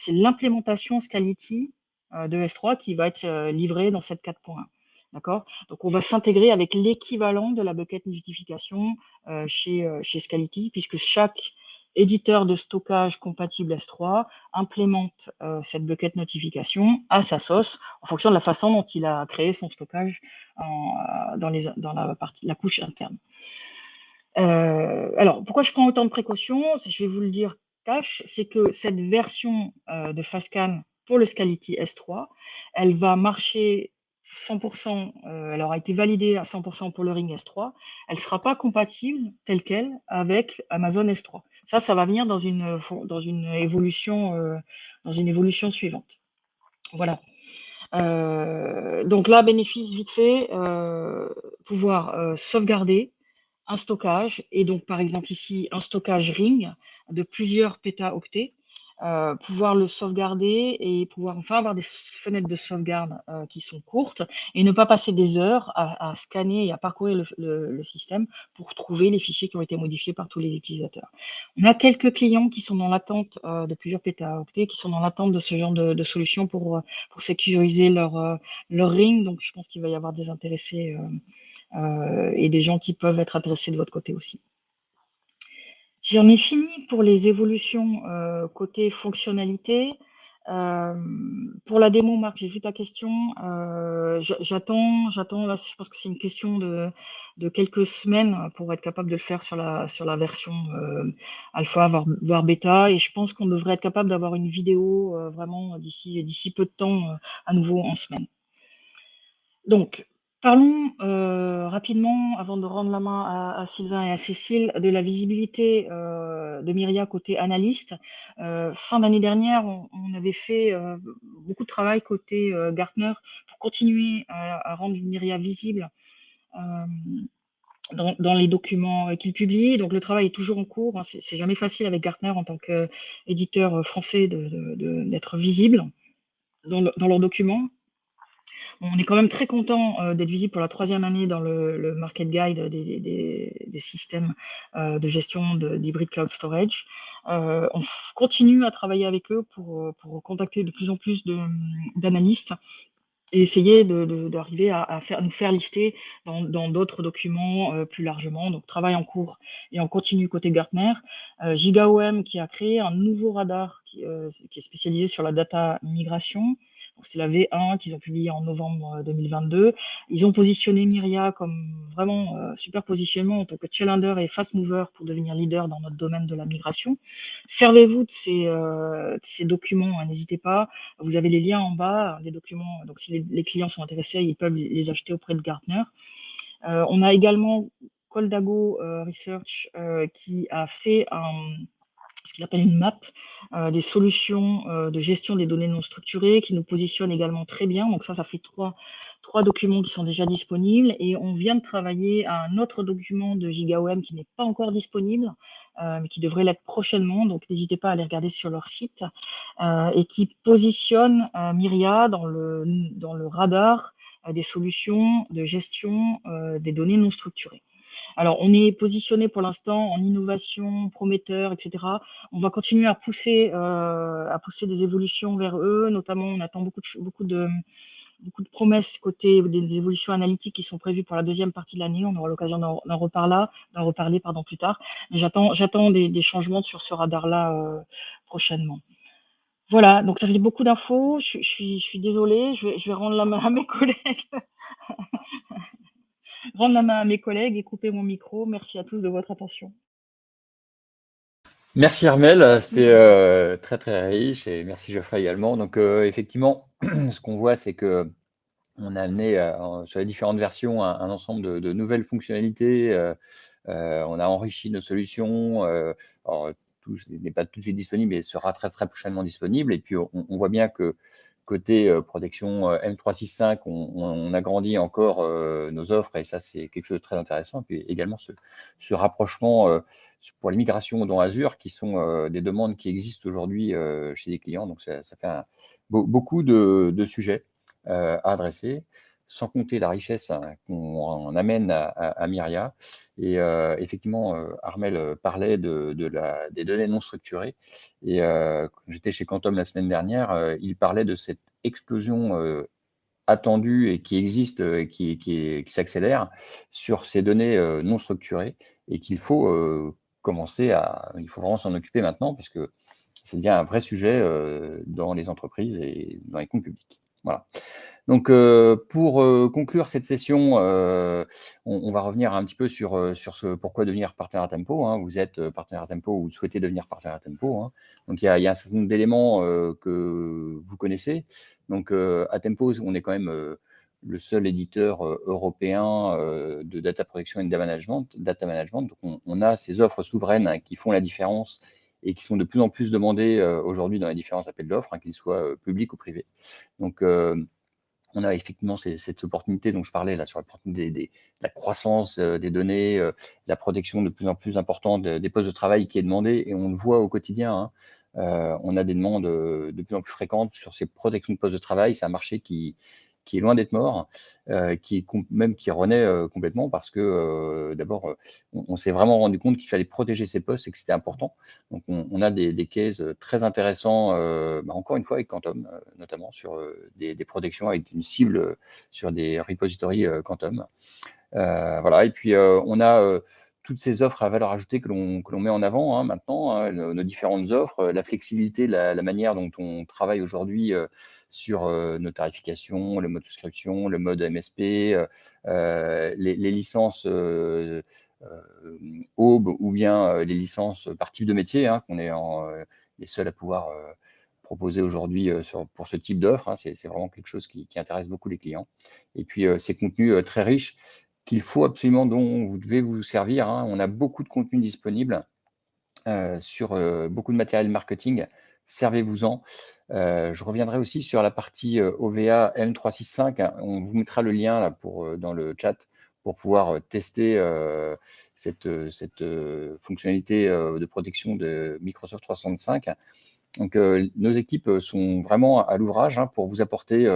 l'implémentation Scality de S3 qui va être livrée dans cette 4.1. D'accord ? Donc, on va s'intégrer avec l'équivalent de la bucket notification chez Scality, puisque chaque éditeur de stockage compatible S3 implémente cette bucket notification à sa sauce en fonction de la façon dont il a créé son stockage dans la couche interne. Alors, pourquoi je prends autant de précautions ? Je vais vous le dire cash, c'est que cette version de FastScan pour le Scality S3, elle va marcher 100%, elle aura été validée à 100% pour le Ring S3, elle ne sera pas compatible telle qu'elle avec Amazon S3. Ça va venir dans une évolution suivante. Voilà. Donc là, bénéfice vite fait, pouvoir sauvegarder un stockage, et donc par exemple ici un stockage Ring de plusieurs pétaoctets pouvoir le sauvegarder et pouvoir enfin avoir des fenêtres de sauvegarde qui sont courtes et ne pas passer des heures à scanner et à parcourir le système pour trouver les fichiers qui ont été modifiés par tous les utilisateurs. On a quelques clients qui sont dans l'attente de plusieurs pétaoctets, qui sont dans l'attente de ce genre de solution pour sécuriser leur ring. Donc, je pense qu'il va y avoir des intéressés et des gens qui peuvent être intéressés de votre côté aussi. J'en ai fini pour les évolutions côté fonctionnalité. Pour la démo, Marc, j'ai vu ta question. J'attends. Là, je pense que c'est une question de quelques semaines pour être capable de le faire sur la version alpha, voire bêta. Et je pense qu'on devrait être capable d'avoir une vidéo vraiment d'ici peu de temps, à nouveau en semaine. Donc, parlons rapidement, avant de rendre la main à Sylvain et à Cécile, de la visibilité de Myria côté analyste. Fin d'année dernière, on avait fait beaucoup de travail côté Gartner pour continuer à rendre Myria visible dans les documents qu'il publie. Donc, le travail est toujours en cours. Hein. C'est jamais facile avec Gartner en tant qu'éditeur français d'être visible dans leurs documents. On est quand même très content d'être visible pour la 3e année dans le Market Guide des systèmes de gestion d'hybrid cloud storage. On continue à travailler avec eux pour contacter de plus en plus d'analystes et essayer d'arriver à nous faire lister dans d'autres documents plus largement. Donc, travail en cours et on continue côté Gartner. GigaOM qui a créé un nouveau radar qui est spécialisé sur la data migration. C'est la V1 qu'ils ont publié en novembre 2022. Ils ont positionné Myria comme vraiment super positionnement en tant que challenger et fast mover pour devenir leader dans notre domaine de la migration. Servez-vous de ces documents, hein, n'hésitez pas. Vous avez les liens en bas, des documents. Donc, si les clients sont intéressés, ils peuvent les acheter auprès de Gartner. On a également Coldago Research qui a fait ce qu'il appelle une map des solutions de gestion des données non structurées qui nous positionne également très bien. Donc ça fait trois documents qui sont déjà disponibles et on vient de travailler à un autre document de GigaOM qui n'est pas encore disponible, mais qui devrait l'être prochainement. Donc n'hésitez pas à aller regarder sur leur site et qui positionne Myria dans le radar des solutions de gestion des données non structurées. Alors, on est positionné pour l'instant en innovation, prometteur, etc. On va continuer à pousser des évolutions vers eux. Notamment, on attend beaucoup de promesses côté des évolutions analytiques qui sont prévues pour la 2e partie de l'année. On aura l'occasion d'en reparler plus tard. Mais j'attends des changements sur ce radar-là prochainement. Voilà, donc ça faisait beaucoup d'infos. Je suis désolée, je vais rendre la main à mes collègues. Rendre la main à mes collègues et couper mon micro. Merci à tous de votre attention. Merci Armelle, c'était très très riche et merci Geoffrey également. Donc effectivement, ce qu'on voit, c'est que on a amené sur les différentes versions un ensemble de nouvelles fonctionnalités. On a enrichi nos solutions. Alors, tout n'est pas tout de suite disponible, mais sera très très prochainement disponible. Et puis on voit bien que côté protection M365, on agrandit encore nos offres et ça c'est quelque chose de très intéressant. Et puis également ce rapprochement pour les migrations dans Azure qui sont des demandes qui existent aujourd'hui chez les clients. Donc ça fait beaucoup de sujets à adresser, sans compter la richesse qu'on amène à Myria. Et effectivement, Armelle parlait des données non structurées. Et quand j'étais chez Quantum la semaine dernière, il parlait de cette explosion attendue et qui existe et qui s'accélère sur ces données non structurées et qu'il faut il faut vraiment s'en occuper maintenant parce que ça devient un vrai sujet dans les entreprises et dans les comptes publics. Voilà. Donc, pour conclure cette session, on va revenir un petit peu sur ce pourquoi devenir partenaire à Tempo. Hein. Vous êtes partenaire à Tempo ou vous souhaitez devenir partenaire à Tempo. Hein. Donc, il y a un certain nombre d'éléments que vous connaissez. Donc, à Tempo, on est quand même le seul éditeur européen de data protection et de data management. Donc, on a ces offres souveraines hein, qui font la différence et qui sont de plus en plus demandées aujourd'hui dans les différents appels d'offres, hein, qu'ils soient publics ou privés. Donc, on a effectivement cette opportunité dont je parlais là sur l'opportunité de la croissance des données, la protection de plus en plus importante des postes de travail qui est demandée et on le voit au quotidien. Hein. on a des demandes de plus en plus fréquentes sur ces protections de poste de travail. C'est un marché qui est loin d'être mort, qui renaît complètement parce que d'abord, on s'est vraiment rendu compte qu'il fallait protéger ces postes et que c'était important. Donc, on a des cases très intéressants, encore une fois avec Quantum, notamment sur des protections avec une cible sur des repositories Quantum. Voilà. Et puis, on a toutes ces offres à valeur ajoutée que l'on met en avant maintenant, nos différentes offres, la flexibilité, la manière dont on travaille aujourd'hui sur nos tarifications, le mode souscription, le mode MSP, les licences Aube ou bien les licences par type de métier, qu'on est les seuls à pouvoir proposer aujourd'hui pour ce type d'offre. C'est vraiment quelque chose qui intéresse beaucoup les clients. Et puis, ces contenus très riches qu'il faut absolument, dont vous devez vous servir. On a beaucoup de contenu disponible sur beaucoup de matériel marketing. Servez-vous-en. Je reviendrai aussi sur la partie OVA M365. On vous mettra le lien là dans le chat pour pouvoir tester cette fonctionnalité de protection de Microsoft 365. Donc, nos équipes sont vraiment à l'ouvrage pour vous apporter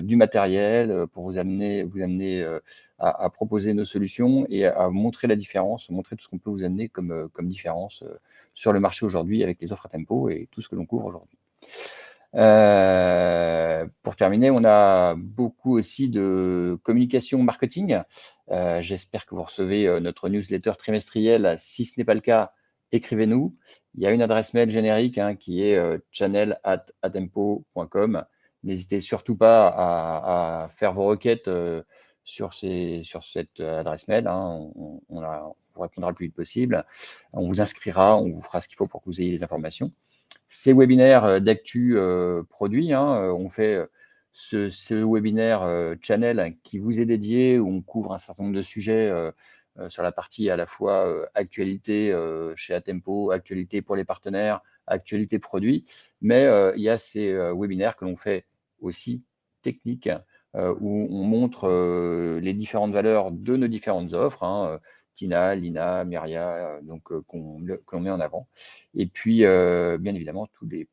du matériel, pour vous amener à proposer nos solutions et à montrer la différence, montrer tout ce qu'on peut vous amener comme différence sur le marché aujourd'hui avec les offres à tempo et tout ce que l'on couvre aujourd'hui. Pour terminer, on a beaucoup aussi de communication marketing. J'espère que vous recevez notre newsletter trimestrielle. Si ce n'est pas le cas, écrivez-nous. Il y a une adresse mail générique qui est channel@atempo.com. N'hésitez surtout pas à faire vos requêtes sur cette adresse mail. On vous répondra le plus vite possible. On vous inscrira, on vous fera ce qu'il faut pour que vous ayez les informations. Ces webinaires d'actu produits, on fait ce webinaire channel qui vous est dédié, où on couvre un certain nombre de sujets sur la partie à la fois actualité chez Atempo, actualité pour les partenaires, actualité produits, mais il y a ces webinaires que l'on fait aussi techniques, où on montre les différentes valeurs de nos différentes offres, Tina, Lina, Myria, donc que l'on met en avant. Et puis, bien évidemment, tous les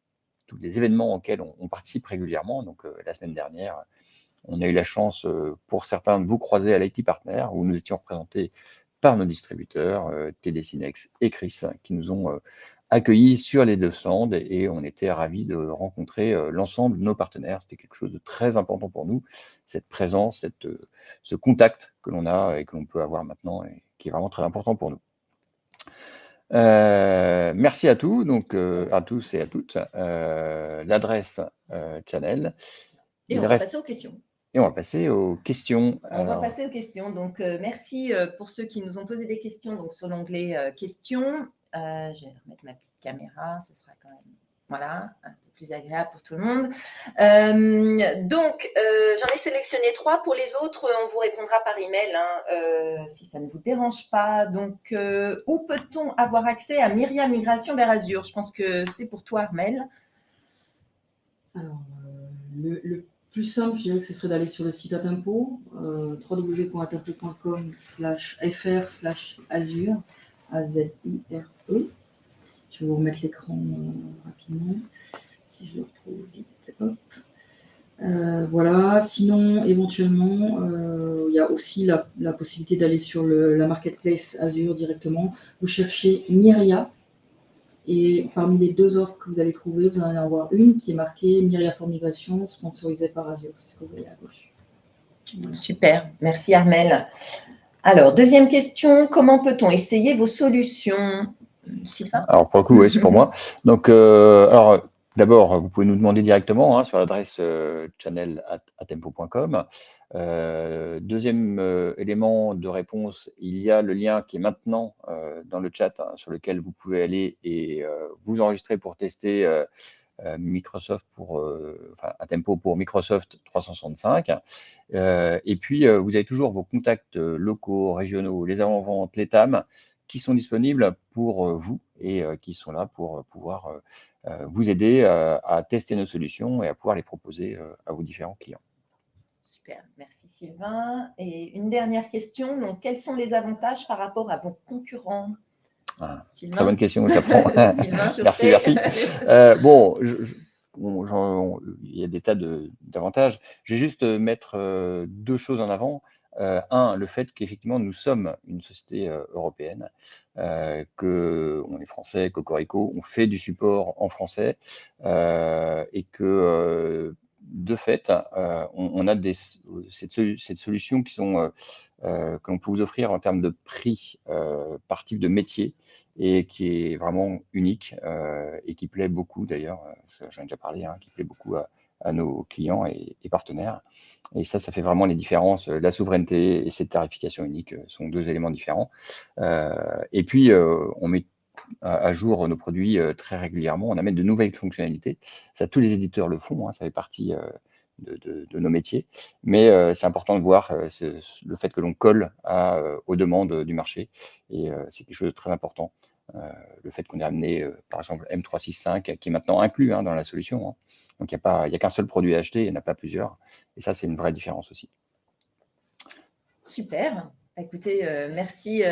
événements auxquels on participe régulièrement. Donc, la semaine dernière, on a eu la chance, pour certains, de vous croiser à l'IT Partner, où nous étions représentés par nos distributeurs, TD Synnex et Chris, qui nous ont accueillis sur les deux stands et on était ravis de rencontrer l'ensemble de nos partenaires. C'était quelque chose de très important pour nous, cette présence, ce contact que l'on a et que l'on peut avoir maintenant et qui est vraiment très important pour nous. Merci à tous, donc à tous et à toutes. L'adresse channel. Et on va passer aux questions. Et on va passer aux questions. On va passer aux questions. Donc, merci pour ceux qui nous ont posé des questions donc, sur l'onglet questions. Je vais remettre ma petite caméra, ce sera quand même voilà, un peu plus agréable pour tout le monde. Donc, j'en ai sélectionné 3. Pour les autres, on vous répondra par email si ça ne vous dérange pas. Donc, où peut-on avoir accès à Myria Migration vers Azure? Je pense que c'est pour toi, Armelle. Alors, le plus simple, je dirais que ce serait d'aller sur le site Atempo, www.atempo.com/fr/azure, A-Z-U-R-E. Je vais vous remettre l'écran rapidement, si je le retrouve vite. Hop. Voilà. Sinon, éventuellement, il y a aussi la possibilité d'aller sur la marketplace Azure directement. Vous cherchez Myria. Et parmi les 2 offres que vous allez trouver, vous en allez avoir une qui est marquée Myria for Migration, sponsorisée par Azure. C'est ce que vous voyez à gauche. Voilà. Super, merci Armelle. Alors, deuxième question, comment peut-on essayer vos solutions? Sylvain? Alors, pour le coup, oui, c'est pour moi. Donc, alors, d'abord, vous pouvez nous demander directement sur l'adresse channel@atempo.com. Deuxième élément de réponse, il y a le lien qui est maintenant dans le chat sur lequel vous pouvez aller et vous enregistrer pour tester Microsoft Atempo pour Microsoft 365. Et puis, vous avez toujours vos contacts locaux, régionaux, les avant-ventes, les TAM, qui sont disponibles pour vous et qui sont là pour pouvoir vous aider à tester nos solutions et à pouvoir les proposer à vos différents clients. Super, merci Sylvain. Et une dernière question, donc quels sont les avantages par rapport à vos concurrents? Sylvain. Très bonne question, j'apprends. Sylvain, merci. Bon, il y a des tas d'avantages. Je vais juste mettre deux choses en avant. Un, le fait qu'effectivement, nous sommes une société européenne, qu'on est français, Cocorico, on fait du support en français et que de fait, on a cette solution qui sont que l'on peut vous offrir en termes de prix par type de métier et qui est vraiment unique et qui plaît beaucoup d'ailleurs, j'en ai déjà parlé, hein, qui plaît beaucoup à nos clients et partenaires. Et ça fait vraiment les différences. La souveraineté et cette tarification unique sont deux éléments différents. Et puis, on met à jour nos produits très régulièrement. On amène de nouvelles fonctionnalités. Ça, tous les éditeurs le font. Hein, ça fait partie de nos métiers. Mais c'est important de voir le fait que l'on colle aux demandes du marché. Et c'est quelque chose de très important. Le fait qu'on ait amené, par exemple, M365, qui est maintenant inclus dans la solution. Hein. Donc, il n'y a qu'un seul produit à acheter, il n'y en a pas plusieurs. Et ça, c'est une vraie différence aussi. Super. Écoutez, merci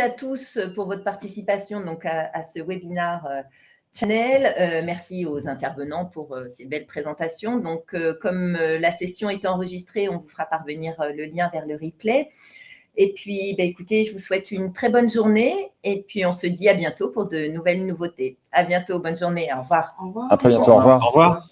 à tous pour votre participation donc, à ce webinaire Channel. Merci aux intervenants pour ces belles présentations. Donc, comme la session est enregistrée, on vous fera parvenir le lien vers le replay. Et puis, écoutez, je vous souhaite une très bonne journée. Et puis, on se dit à bientôt pour de nouvelles nouveautés. À bientôt. Bonne journée. Au revoir. À très bientôt. Au revoir. Au revoir.